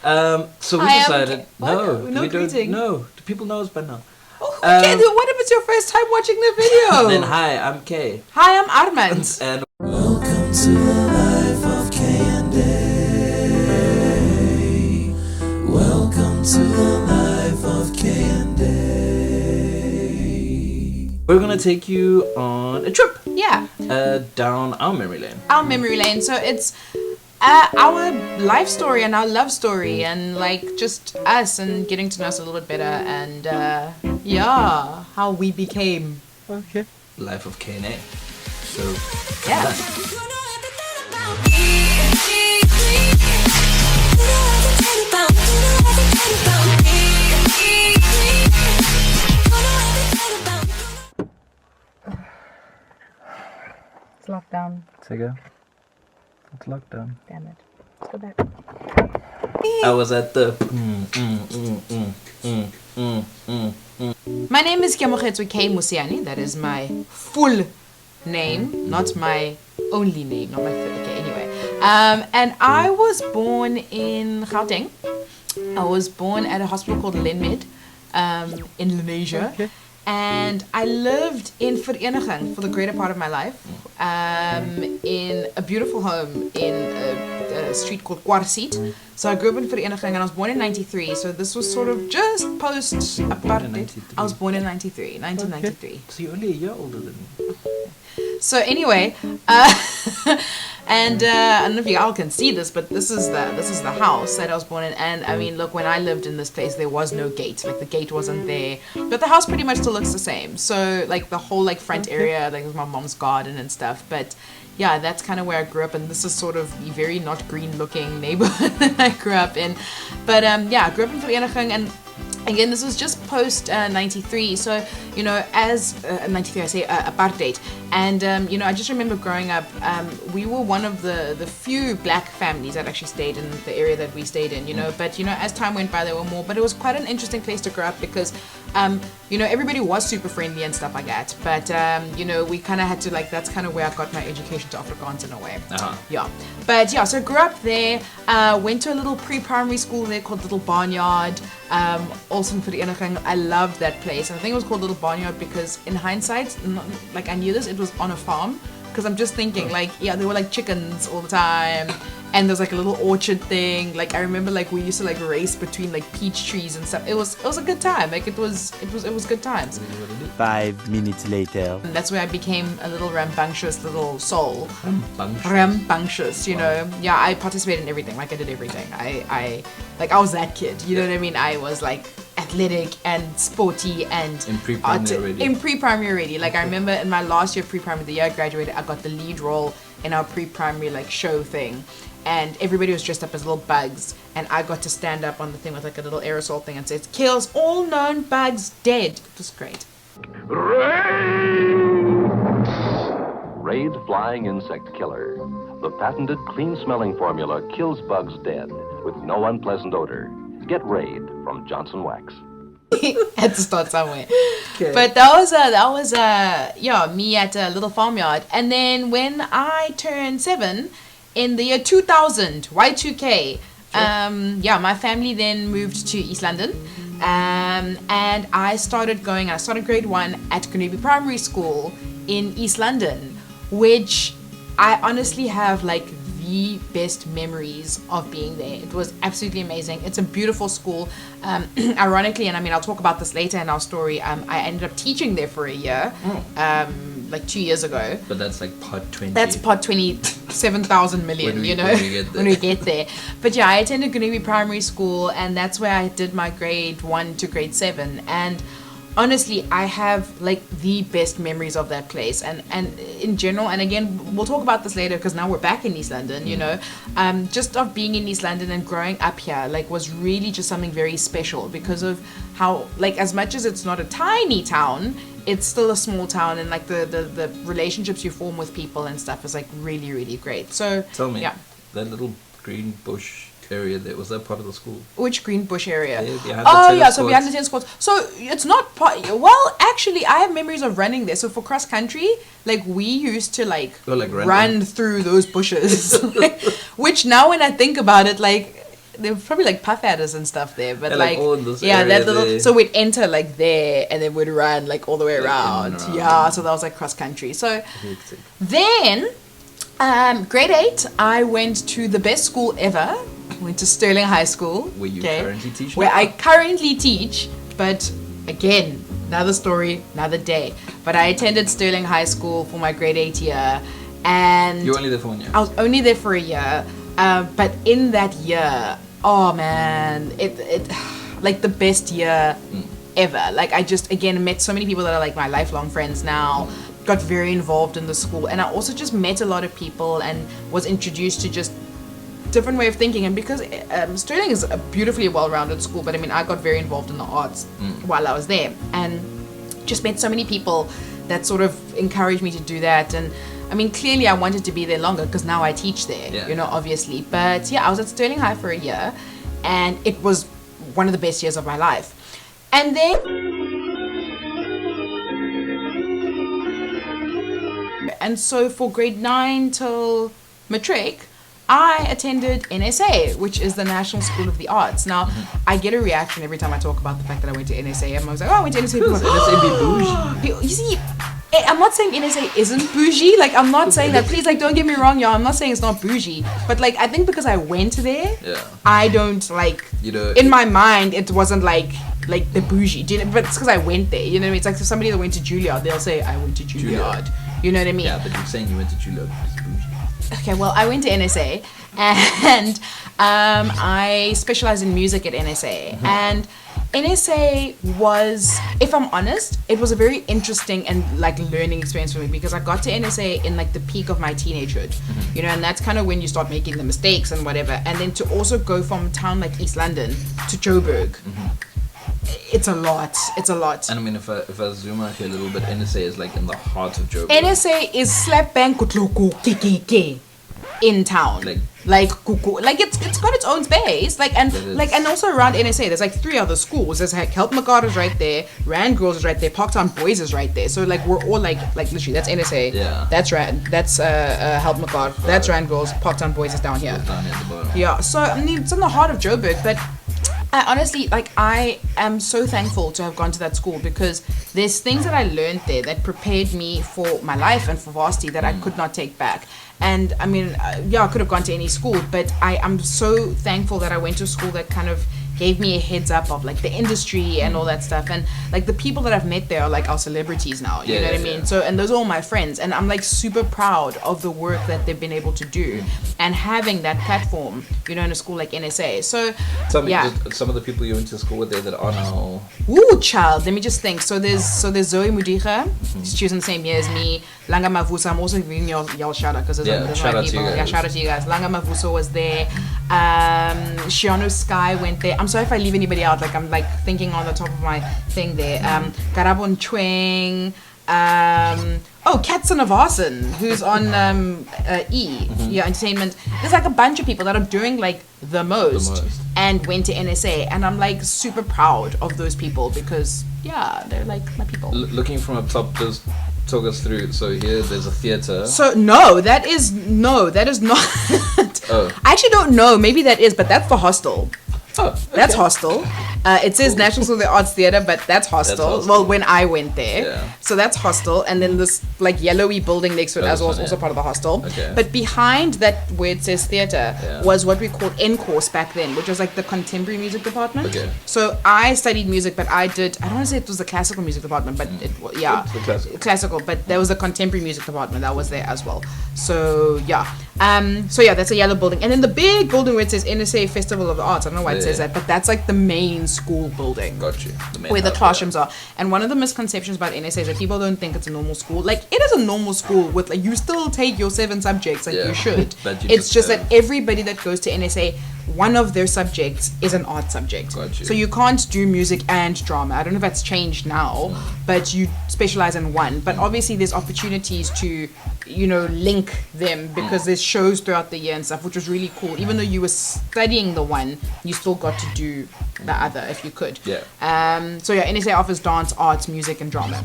So we decided. No, we don't. No, the people know us by now. Oh, okay, what if it's your first time watching the video? Then hi, I'm Kay. Hi, I'm Armand. And welcome to the life of Kay and Day. Welcome to the life of Kay and Day. We're gonna take you on a trip. Yeah. Down our memory lane. Our memory lane. So it's our life story and our love story, and like just us and getting to know us a little bit better, and yeah, how we became. Okay. Life of Kay and A. So yeah. It's lockdown. Say go. It's lockdown. Damn it. Let's go back. I was at the. My name is Keamogetswe Kay Musiani. That is my full name, not my only name, not my full. Okay, anyway. And I was born in Gauteng. I was born at a hospital called Lenmed in Lenasia. Okay. And I lived in Vereniging for the greater part of my life, in a beautiful home in a street called Kwarsiet. So I grew up in Vereniging, and I was born in 93, so this was sort of just post-apartheid. I was born in 1993. Okay. So you're only a year older than me. So anyway, and I don't know if you all can see this, but this is the house that I was born in. And I mean, look, when I lived in this place, there was no gate. Like the gate wasn't there, but the house pretty much still looks the same. So like the whole like front area, like was my mom's garden and stuff. But yeah, that's kind of where I grew up, and this is sort of the very not green looking neighborhood that I grew up in. But yeah, I grew up in Vereniging, and again, this was just post 93, so you know, as 93, I say apartheid, and you know, I just remember growing up, we were one of the few black families that actually stayed in the area that we stayed in, you know. But you know, as time went by, there were more. But it was quite an interesting place to grow up because, you know, everybody was super friendly and stuff like that. But you know, we kind of had to like, that's kind of where I got my education to Afrikaans in a way. Yeah. But yeah, so I grew up there. Went to a little pre-primary school there called Little Barnyard. Also in Vereniging. I loved that place. And I think it was called Little Barnyard because in hindsight, like I knew this, it was on a farm. Because I'm just thinking like, yeah, there were like chickens all the time. And there's like a little orchard thing. Like I remember like we used to like race between like peach trees and stuff. It was a good time. Like it was good times. 5 minutes later. And that's where I became a little rambunctious little soul. Rambunctious, you know. Yeah, I participated in everything. Like I did everything. I was that kid. You know what I mean? I was like athletic and sporty and in pre-primary already. In pre-primary already. Like I remember in my last year of pre-primary, the year I graduated, I got the lead role in our pre-primary like show thing. And everybody was dressed up as little bugs, and I got to stand up on the thing with like a little aerosol thing and say, "It kills all known bugs dead." It was great. Raid Flying Insect Killer. The patented clean-smelling formula kills bugs dead with no unpleasant odor. Get Raid from Johnson Wax. Had to start somewhere. Okay. But that was yeah, me at a little farmyard. And then when I turned 7 in the year 2000, Y2K, yeah, my family then moved to East London. And I started grade 1 at Grenouille Primary School in East London, which I honestly have like the best memories of being there. It was absolutely amazing. It's a beautiful school. Ironically, and I mean, I'll talk about this later in our story, I ended up teaching there for a year, like 2 years ago. But that's like part 20. That's part 27,000 million, you know, when we get there. But yeah, I attended Grenouille Primary School, and that's where I did my grade 1 to grade 7. And honestly, I have like the best memories of that place, and in general, and again, we'll talk about this later because now we're back in East London, you know, just of being in East London and growing up here, like was really just something very special because of how, like, as much as it's not a tiny town, it's still a small town, and like the relationships you form with people and stuff is like really, really great. So tell me, yeah, that little green bush area there, was that part of the school? Which green bush area? So behind the tennis courts. So it's not part. Well, actually, I have memories of running there. So for cross country, like we used to run through those bushes, which now when I think about it, like there were probably like puff adders and stuff there, but like all in this area that little. there. So we'd enter like there, and then we'd run like all the way Like, around. in and around. Yeah, so that was like cross country. So Hectic. then, grade 8, I went to the best school ever. Went to Sterling High School. Where you currently teach Where now? I currently teach, but again, another story, another day. But I attended Sterling High School for my grade 8 year, and You're only there for 1 year. I was only there for a year. But in that year, oh man, it like the best year ever. Like I just again met so many people that are like my lifelong friends now. Got very involved in the school, and I also just met a lot of people and was introduced to just different way of thinking. And because Sterling is a beautifully well-rounded school, but I mean I got very involved in the arts while I was there, and just met so many people that sort of encouraged me to do that. And I mean clearly I wanted to be there longer because now I teach there, you know, obviously. But yeah, I was at Sterling High for a year, and it was one of the best years of my life. And then and so for grade 9 till matric, I attended NSA, which is the National School of the Arts. Now, I get a reaction every time I talk about the fact that I went to NSA. Everyone's like, oh, I went to NSA. People are like, NSA be bougie. you see, I'm not saying NSA isn't bougie. Like, I'm not saying that. Please, like, don't get me wrong, y'all. I'm not saying it's not bougie. But, like, I think because I went there, I don't, like, You know, in my mind, it wasn't, like the bougie. But it's because I went there. You know what I mean? It's like if somebody that went to Juilliard, they'll say, I went to Juilliard. You know what I mean? Yeah, but you're saying you went to Juilliard because it's bougie. Okay, well, I went to NSA, and I specialized in music at NSA. And NSA was, if I'm honest, it was a very interesting and like learning experience for me, because I got to NSA in like the peak of my teenagehood, you know, and that's kind of when you start making the mistakes and whatever. And then to also go from a town like East London to Joburg, it's a lot. It's a lot. And I mean, if I zoom out here a little bit, NSA is like in the heart of Joburg. NSA is slap bang kutloko kekeke in town. Like kuku. Like it's got its own space. Like and also around NSA there's like 3 other schools. There's like Help McGard is right there, Rand Girls is right there, Parktown Boys is right there. So like we're all like literally that's NSA. Yeah. That's Rand. That's Help McGard. That's Rand Girls. Parktown Boys is down here. Down here at the bottom. Yeah. So I mean it's in the heart of Joburg, but I honestly, like, I am so thankful to have gone to that school, because there's things that I learned there that prepared me for my life and for varsity that I could not take back. And I mean, I could have gone to any school, but I'm so thankful that I went to a school that kind of gave me a heads up of like the industry and all that stuff. And like the people that I've met there are like our celebrities now, you know what I mean? So, and those are all my friends, and I'm like super proud of the work that they've been able to do and having that platform, you know, in a school like NSA. So Tell me, some of the people you went to school with there that are now... Ooh, child, let me just think. So there's Zoe Mudicha, she was in the same year as me. Langa Mavusa, I'm also giving y'all shout out because there's shout my out to people. you guys. Yeah, shout out to you guys. Langa Mavusa was there. Shiano Sky went there. I'm sorry if I leave anybody out. Like I'm like thinking on the top of my thing there. Karabon Chweng. Katzen of Arson, who's on Entertainment. There's like a bunch of people that are doing like the most and went to NSA, and I'm like super proud of those people because they're like my people. Looking from up top, just talk us through. So here there's a theater. So that is not. I actually don't know. Maybe that is, but that's the hostel. Oh, okay. That's hostel. It says National School of the Arts Theatre, but that's hostel. Well, when I went there. So that's hostel. And then this like yellowy building next to it as well is also part of the hostel. Okay. But behind that where it says theatre was what we called N-course back then, which was like the contemporary music department. Okay. So I studied music, but I don't want to say it was the classical music department, but it was, classical. But there was a contemporary music department that was there as well. So that's a yellow building. And then the big building where it says NSA Festival of the Arts, I don't know why it says that, but that's like the main school building. Got you. Where the classrooms are. And one of the misconceptions about NSA is that people don't think it's a normal school. Like, it is a normal school with like, you still take your 7 subjects like you should. It's just that everybody that goes to NSA, one of their subjects is an art subject. Got you. So you can't do music and drama. I don't know if that's changed now, but you specialize in one. But obviously there's opportunities to, link them because there's shows throughout the year and stuff, which was really cool. Even though you were studying the one, you still got to do the other if you could. NSA offers dance, arts, music, and drama.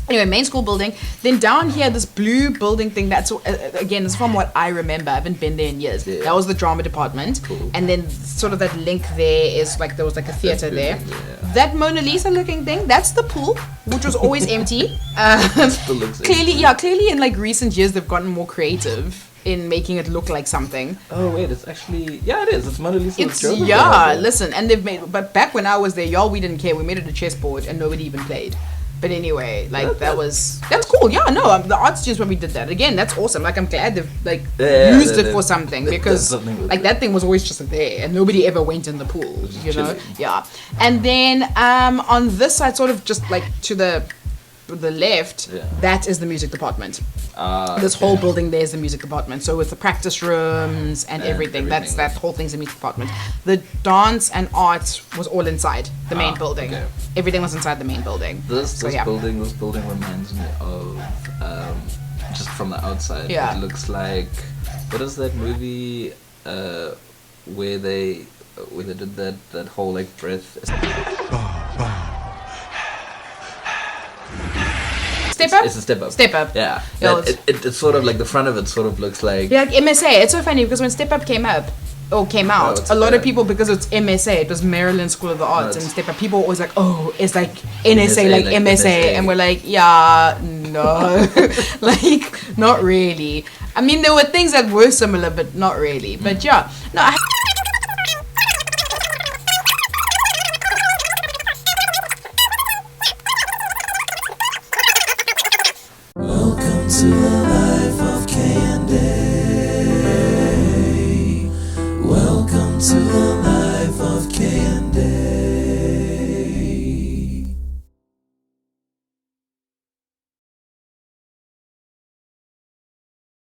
Anyway, main school building. Then down here, this blue building thing. That's again, it's from what I remember. I haven't been there in years. Yeah. That was the drama department. Cool. And then sort of that link there is like there was like a theater there. Yeah. That Mona Lisa looking thing. That's the pool, which was always empty. Still looks Clearly, empty. yeah, clearly in like recent years they've gotten more creative in making it look like something. Oh wait, it's actually it is. It's Mona Lisa. It's listen, and they've made. But back when I was there, y'all, we didn't care. We made it a chessboard, and nobody even played. But anyway, like that's cool. Yeah, no, the art students when we did that again, that's awesome. Like I'm glad they've like used it for something because like that thing was always just there and nobody ever went in the pool. You know, chilling. yeah. And then on this side, sort of just like to the left, that is the music department. This whole building there is the music department. So with the practice rooms and everything, that whole thing's the music department. The dance and art was all inside the main building. Okay. Everything was inside the main building. This building reminds me of just from the outside. Yeah. It looks like, what is that movie where they did that whole like breath. Step Up? It's a Step Up. Step Up. Yeah. Yeah, It's sort of like the front of it sort of looks like. Yeah, like MSA. It's so funny because when Step Up came out, a lot of people, because it's MSA, it was Maryland School of the Arts, and Step Up, people were always like, oh, it's like NSA, like MSA. And we're like, yeah, no. Like, not really. I mean, there were things that were similar, but not really. But yeah, no,